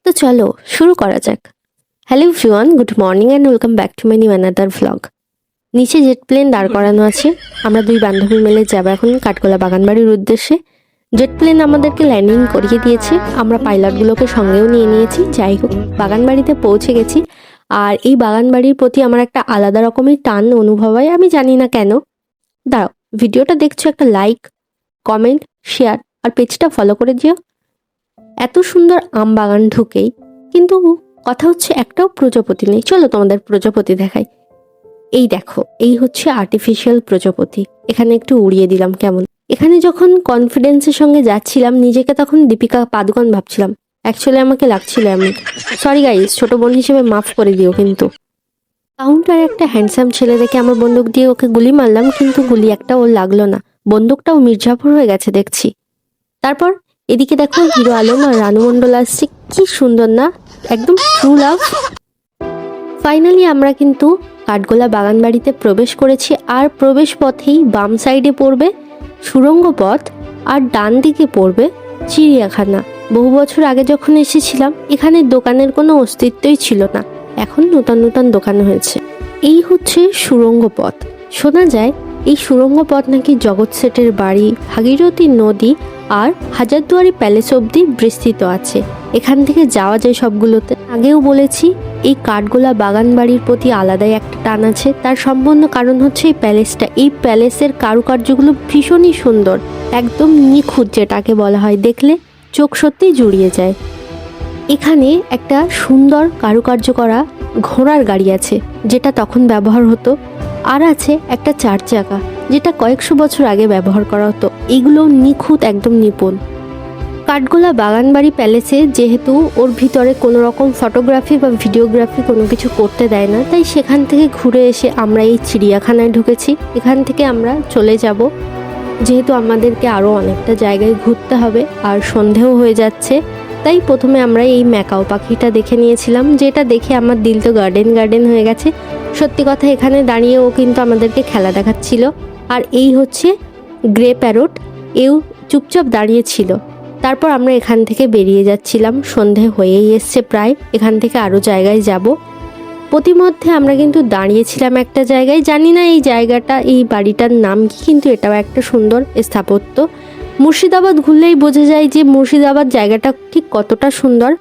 তো চলো শুরু করা যাক। Hello everyone, good morning and welcome back to my new another vlog. নিচে জেট প্লেন দাঁড় করানো আছে। আমরা দুই বান্ধবী মিলে যাবো এখন কাঠগোলা বাগানবাড়ির উদ্দেশ্যে। জেট প্লেন আমাদেরকে ল্যান্ডিং করিয়ে দিয়েছে, আমরা পাইলটগুলোকে সঙ্গেও নিয়ে নিয়েছি। যাই হোক, বাগানবাড়িতে পৌঁছে গেছি। আর এই বাগানবাড়ির প্রতি আমার একটা আলাদা রকমের টান অনুভব হয়, আমি জানি না কেন। দাঁড়াও, ভিডিওটা দেখছো, একটা লাইক, কমেন্ট, শেয়ার আর পেজটা ফলো করে দিও। এত সুন্দর আম বাগান ঢুকেই কিন্তু কথা হচ্ছে একটাও প্রজাপতি নেই। চলো তোমাদের প্রজাপতি দেখাই। এই দেখো, এই হচ্ছে আর্টিফিশিয়াল প্রজাপতি। এখানে একটু উড়িয়ে দিলাম কেমন। এখানে যখন কনফিডেন্সের সঙ্গে যাচ্ছিলাম নিজেকে তখন দীপিকা পাদুকোন ভাবছিলাম। অ্যাকচুয়ালি আমাকে লাগছিল এমন। সরি গাইস, ছোট বোন হিসেবে মাফ করে দিও কিন্তু। কাউন্টারে একটা হ্যান্ডসাম ছেলে দেখে আমার বন্দুক দিয়ে ওকে গুলি মারলাম, কিন্তু গুলি একটা ওর লাগলো না। বন্দুকটাও মির্জাফর হয়ে গেছে দেখছি। তারপর এদিকে দেখো, হিরো আলম আর রানু মণ্ডল আসছে। কি সুন্দর না, একদম ট্রু লাভ। ফাইনালি আমরা কিন্তু কাঠগোলা বাগানবাড়িতে প্রবেশ করেছি। আর প্রবেশ পথেই বাম সাইডে পড়বে সুড়ঙ্গ পথ আর ডান দিকে পড়বে চিড়িয়াখানা। বহু বছর আগে যখন এসেছিলাম এখানে দোকানের কোনো অস্তিত্বই ছিল না, এখন নতুন নতুন দোকান হয়েছে। এই হচ্ছে সুড়ঙ্গ পথ। শোনা যায় এই সুড়ঙ্গ পথ নাকি জগৎ সেটের বাড়ি, ভাগীরথী নদী আর হাজারদুয়ারি প্যালেস অবধি বিস্তৃত আছে। এখান থেকে যাওয়া যায় সবগুলোতে। আগেও বলেছি এই কাঠগোলা বাগান বাড়ির প্রতি আলাদাই একটা টান আছে। তার সম্পূর্ণ কারণ হচ্ছে এই প্যালেসটা। এই প্যালেসের কারুকার্যগুলো ভীষণই সুন্দর, একদম নিখুঁত যেটাকে বলা হয়। দেখলে চোখ সত্যিই জুড়িয়ে যায়। এখানে একটা সুন্দর কারুকার্য করা ঘোড়ার গাড়ি আছে, যেটা তখন ব্যবহার হতো। আর আছে একটা 4 চাকা, যেটা কয়েকশো বছর আগে ব্যবহার করা হতো। এগুলো নিখুঁত, একদম নিপুণ। কাঠগোলা বাগানবাড়ি প্যালেসে যেহেতু ওর ভিতরে কোনো রকম ফটোগ্রাফি বা ভিডিওগ্রাফি কোনো কিছু করতে দেয় না, তাই সেখান থেকে ঘুরে এসে আমরা এই চিড়িয়াখানায় ঢুকেছি। এখান থেকে আমরা চলে যাব, যেহেতু আমাদেরকে আরও অনেকটা জায়গায় ঘুরতে হবে আর সন্ধেও হয়ে যাচ্ছে। তাই প্রথমে আমরা এই ম্যাকাও পাখিটা দেখে নিয়েছিলাম, যেটা দেখে আমার দিল তো গার্ডেন গার্ডেন হয়ে গেছে। সত্যি কথা, এখানে দাঁড়িয়ে ও কিন্তু আমাদেরকে খেলা দেখাচ্ছিল। আর এই হচ্ছে গ্রে প্যারট, এও চুপচাপ দাঁড়িয়েছিল। তারপর আমরা এখান থেকে বেরিয়ে যাচ্ছিলাম, সন্ধে হয়েই এসছে প্রায়। এখান থেকে আরও জায়গায় যাব। প্রতিমধ্যে আমরা কিন্তু দাঁড়িয়েছিলাম একটা জায়গায়, জানি না এই জায়গাটা, এই বাড়িটার নাম কি, কিন্তু এটাও একটা সুন্দর স্থাপত্য। মুর্শিদাবাদ ঘুরলেই বোঝা যায় যে মুর্শিদাবাদ জায়গাটা ঠিক কতটা সুন্দর।